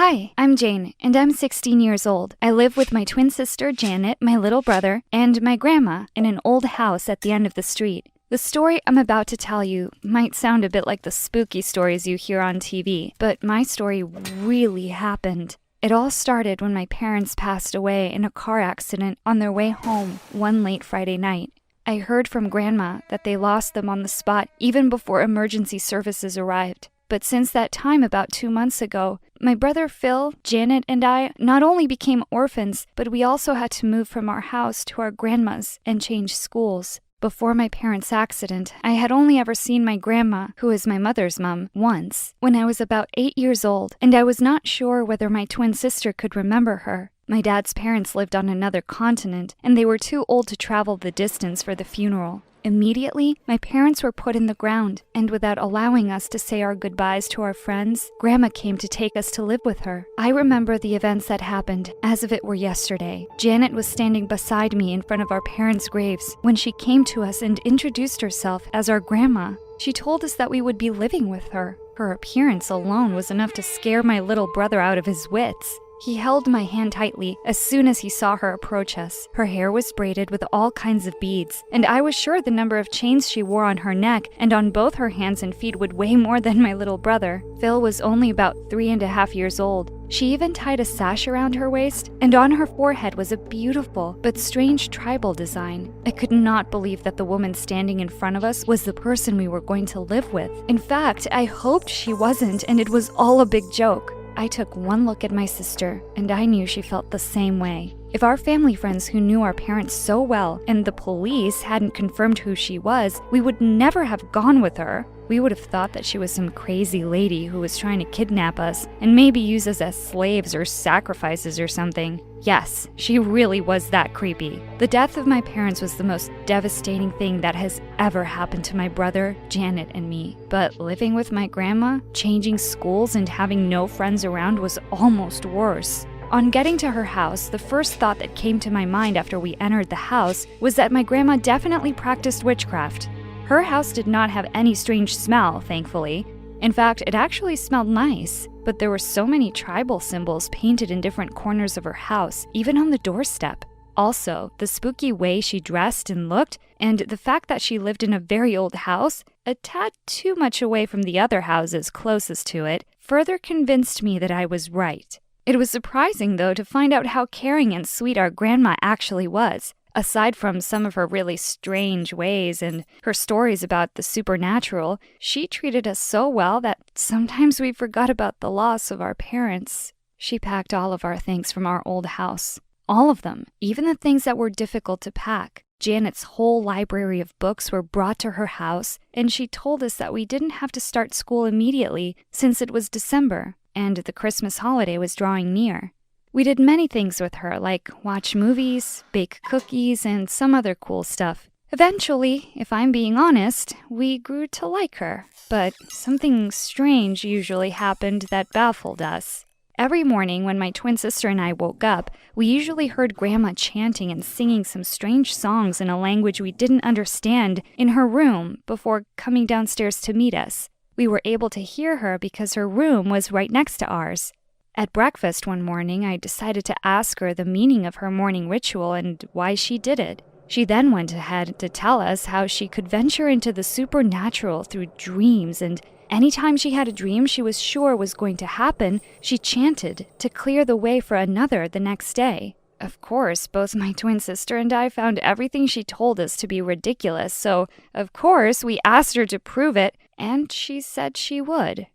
Hi, I'm Jane, and I'm 16 years old. I live with my twin sister, Janet, my little brother, and my grandma in an old house at the end of the street. The story I'm about to tell you might sound a bit like the spooky stories you hear on TV, but my story really happened. It all started when my parents passed away in a car accident on their way home one late Friday night. I heard from Grandma that they lost them on the spot even before emergency services arrived. But since that time about 2 months ago, my brother Phil, Janet, and I not only became orphans, but we also had to move from our house to our grandma's and change schools. Before my parents' accident, I had only ever seen my grandma, who is my mother's mom, once, when I was about 8 years old, and I was not sure whether my twin sister could remember her. My dad's parents lived on another continent, and they were too old to travel the distance for the funeral. Immediately, my parents were put in the ground, and without allowing us to say our goodbyes to our friends, Grandma came to take us to live with her. I remember the events that happened as if it were yesterday. Janet was standing beside me in front of our parents' graves when she came to us and introduced herself as our grandma. She told us that we would be living with her. Her appearance alone was enough to scare my little brother out of his wits. He held my hand tightly as soon as he saw her approach us. Her hair was braided with all kinds of beads, and I was sure the number of chains she wore on her neck and on both her hands and feet would weigh more than my little brother. Phil was only about 3.5 years old. She even tied a sash around her waist, and on her forehead was a beautiful but strange tribal design. I could not believe that the woman standing in front of us was the person we were going to live with. In fact, I hoped she wasn't, and it was all a big joke. I took one look at my sister, and I knew she felt the same way. If our family friends who knew our parents so well and the police hadn't confirmed who she was, we would never have gone with her. We would have thought that she was some crazy lady who was trying to kidnap us and maybe use us as slaves or sacrifices or something. Yes, she really was that creepy. The death of my parents was the most devastating thing that has ever happened to my brother, Janet, and me. But living with my grandma, changing schools, and having no friends around was almost worse. On getting to her house, the first thought that came to my mind after we entered the house was that my grandma definitely practiced witchcraft. Her house did not have any strange smell, thankfully. In fact, it actually smelled nice, but there were so many tribal symbols painted in different corners of her house, even on the doorstep. Also, the spooky way she dressed and looked, and the fact that she lived in a very old house, a tad too much away from the other houses closest to it, further convinced me that I was right. It was surprising, though, to find out how caring and sweet our grandma actually was. Aside from some of her really strange ways and her stories about the supernatural, she treated us so well that sometimes we forgot about the loss of our parents. She packed all of our things from our old house. All of them, even the things that were difficult to pack. Janet's whole library of books were brought to her house, and she told us that we didn't have to start school immediately since it was December, and the Christmas holiday was drawing near. We did many things with her, like watch movies, bake cookies, and some other cool stuff. Eventually, if I'm being honest, we grew to like her. But something strange usually happened that baffled us. Every morning when my twin sister and I woke up, we usually heard Grandma chanting and singing some strange songs in a language we didn't understand in her room before coming downstairs to meet us. We were able to hear her because her room was right next to ours. At breakfast one morning, I decided to ask her the meaning of her morning ritual and why she did it. She then went ahead to tell us how she could venture into the supernatural through dreams, and anytime she had a dream she was sure was going to happen, she chanted to clear the way for another the next day. Of course, both my twin sister and I found everything she told us to be ridiculous, so of course we asked her to prove it, and she said she would.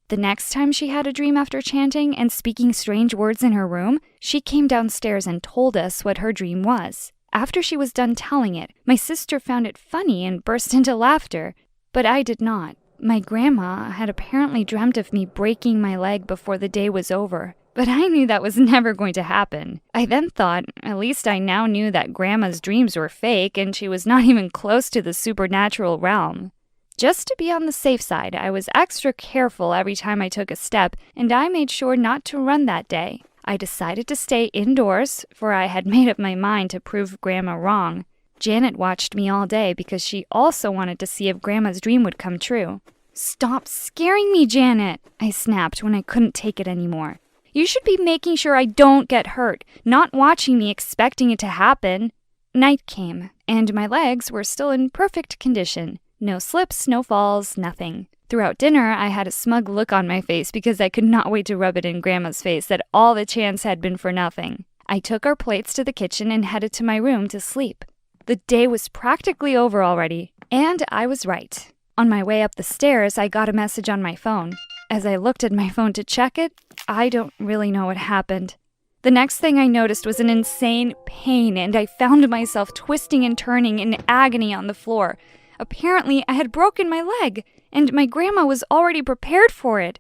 The next time she had a dream after chanting and speaking strange words in her room, she came downstairs and told us what her dream was. After she was done telling it, my sister found it funny and burst into laughter, but I did not. My grandma had apparently dreamt of me breaking my leg before the day was over, but I knew that was never going to happen. I then thought, at least I now knew that Grandma's dreams were fake and she was not even close to the supernatural realm. Just to be on the safe side, I was extra careful every time I took a step, and I made sure not to run that day. I decided to stay indoors, for I had made up my mind to prove Grandma wrong. Janet watched me all day because she also wanted to see if Grandma's dream would come true. "Stop scaring me, Janet," I snapped when I couldn't take it anymore. You should be making sure I don't get hurt, not watching me expecting it to happen." Night came, and my legs were still in perfect condition. No slips, no falls, nothing. Throughout dinner, I had a smug look on my face because I could not wait to rub it in Grandma's face that all the chance had been for nothing. I took our plates to the kitchen and headed to my room to sleep. The day was practically over already, and I was right. On my way up the stairs, I got a message on my phone. As I looked at my phone to check it, I don't really know what happened. The next thing I noticed was an insane pain, and I found myself twisting and turning in agony on the floor. Apparently, I had broken my leg, and my grandma was already prepared for it.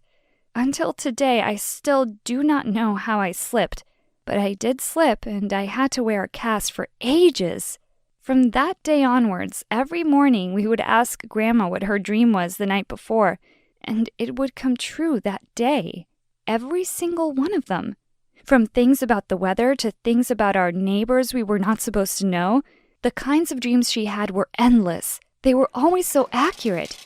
Until today, I still do not know how I slipped, but I did slip, and I had to wear a cast for ages. From that day onwards, every morning we would ask Grandma what her dream was the night before, and it would come true that day. Every single one of them. From things about the weather to things about our neighbors we were not supposed to know, the kinds of dreams she had were endless. They were always so accurate.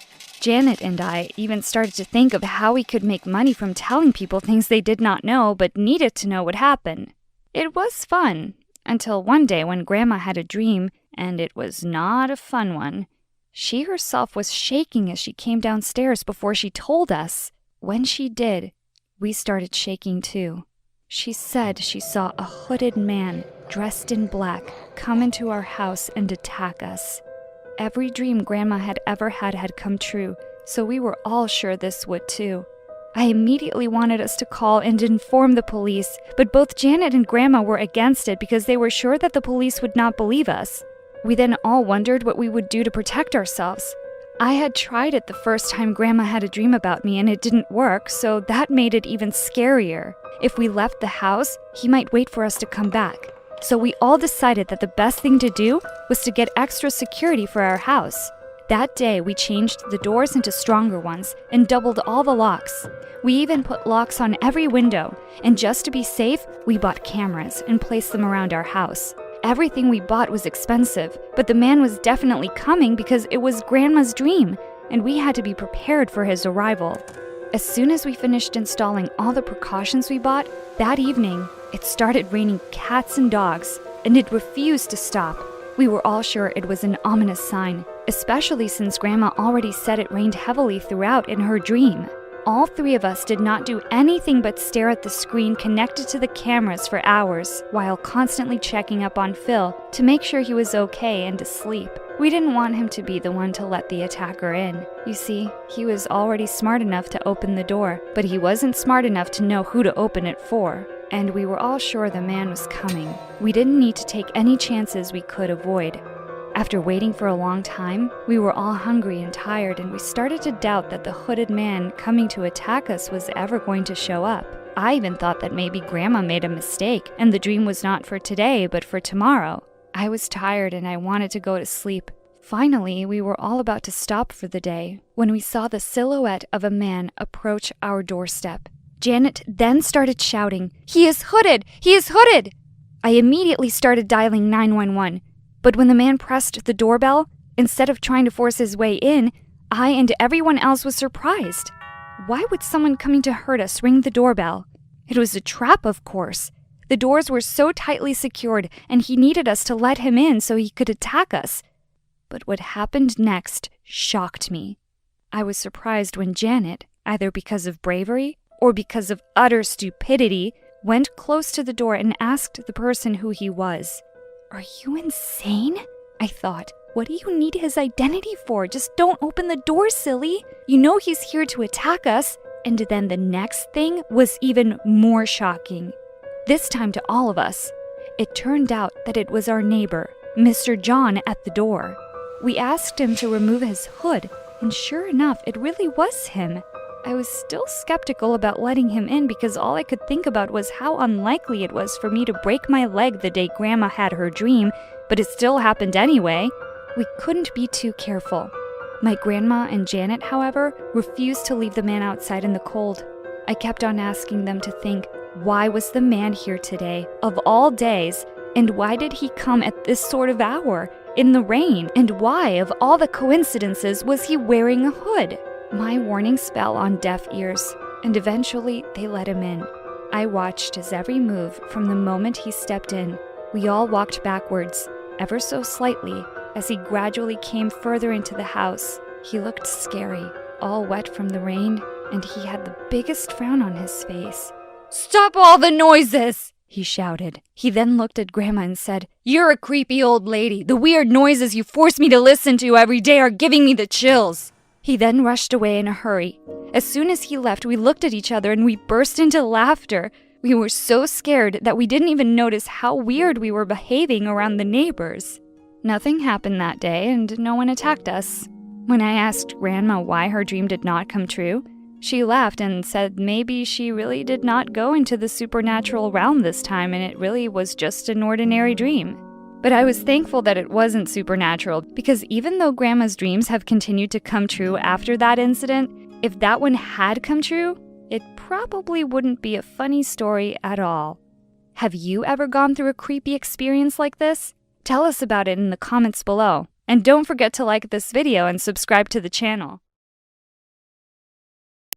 Janet and I even started to think of how we could make money from telling people things they did not know but needed to know would happen. It was fun, until one day when Grandma had a dream, and it was not a fun one. She herself was shaking as she came downstairs before she told us. When she did, we started shaking too. She said she saw a hooded man dressed in black come into our house and attack us. Every dream Grandma had ever had come true, so we were all sure this would too. I immediately wanted us to call and inform the police, but both Janet and Grandma were against it because they were sure that the police would not believe us. We then all wondered what we would do to protect ourselves. I had tried it the first time Grandma had a dream about me and it didn't work, so that made it even scarier. If we left the house, he might wait for us to come back. So we all decided that the best thing to do was to get extra security for our house. That day, we changed the doors into stronger ones and doubled all the locks. We even put locks on every window, and just to be safe, we bought cameras and placed them around our house. Everything we bought was expensive, but the man was definitely coming because it was Grandma's dream, and we had to be prepared for his arrival. As soon as we finished installing all the precautions we bought, that evening, it started raining cats and dogs, and it refused to stop. We were all sure it was an ominous sign, especially since Grandma already said it rained heavily throughout in her dream. All three of us did not do anything but stare at the screen connected to the cameras for hours, while constantly checking up on Phil to make sure he was okay and asleep. We didn't want him to be the one to let the attacker in. You see, he was already smart enough to open the door, but he wasn't smart enough to know who to open it for. And we were all sure the man was coming. We didn't need to take any chances we could avoid. After waiting for a long time, we were all hungry and tired, and we started to doubt that the hooded man coming to attack us was ever going to show up. I even thought that maybe Grandma made a mistake, and the dream was not for today, but for tomorrow. I was tired and I wanted to go to sleep. Finally, we were all about to stop for the day when we saw the silhouette of a man approach our doorstep. Janet then started shouting, "He is hooded! He is hooded!" I immediately started dialing 911, but when the man pressed the doorbell, instead of trying to force his way in, I and everyone else was surprised. Why would someone coming to hurt us ring the doorbell? It was a trap, of course. The doors were so tightly secured, and he needed us to let him in so he could attack us. But what happened next shocked me. I was surprised when Janet, either because of bravery or because of utter stupidity, went close to the door and asked the person who he was. "Are you insane?" I thought. "What do you need his identity for? Just don't open the door, silly. You know he's here to attack us." And then the next thing was even more shocking. This time to all of us. It turned out that it was our neighbor, Mr. John, at the door. We asked him to remove his hood, and sure enough, it really was him. I was still skeptical about letting him in because all I could think about was how unlikely it was for me to break my leg the day Grandma had her dream, but it still happened anyway. We couldn't be too careful. My grandma and Janet, however, refused to leave the man outside in the cold. I kept on asking them to think, why was the man here today, of all days, and why did he come at this sort of hour, in the rain, and why, of all the coincidences, was he wearing a hood? My warnings fell on deaf ears, and eventually they let him in. I watched his every move from the moment he stepped in. We all walked backwards, ever so slightly, as he gradually came further into the house. He looked scary, all wet from the rain, and he had the biggest frown on his face. "Stop all the noises!" he shouted. He then looked at Grandma and said, "You're a creepy old lady. The weird noises you force me to listen to every day are giving me the chills." He then rushed away in a hurry. As soon as he left, we looked at each other and we burst into laughter. We were so scared that we didn't even notice how weird we were behaving around the neighbors. Nothing happened that day and no one attacked us. When I asked Grandma why her dream did not come true, she laughed and said maybe she really did not go into the supernatural realm this time and it really was just an ordinary dream. But I was thankful that it wasn't supernatural because even though Grandma's dreams have continued to come true after that incident, if that one had come true, it probably wouldn't be a funny story at all. Have you ever gone through a creepy experience like this? Tell us about it in the comments below. And don't forget to like this video and subscribe to the channel.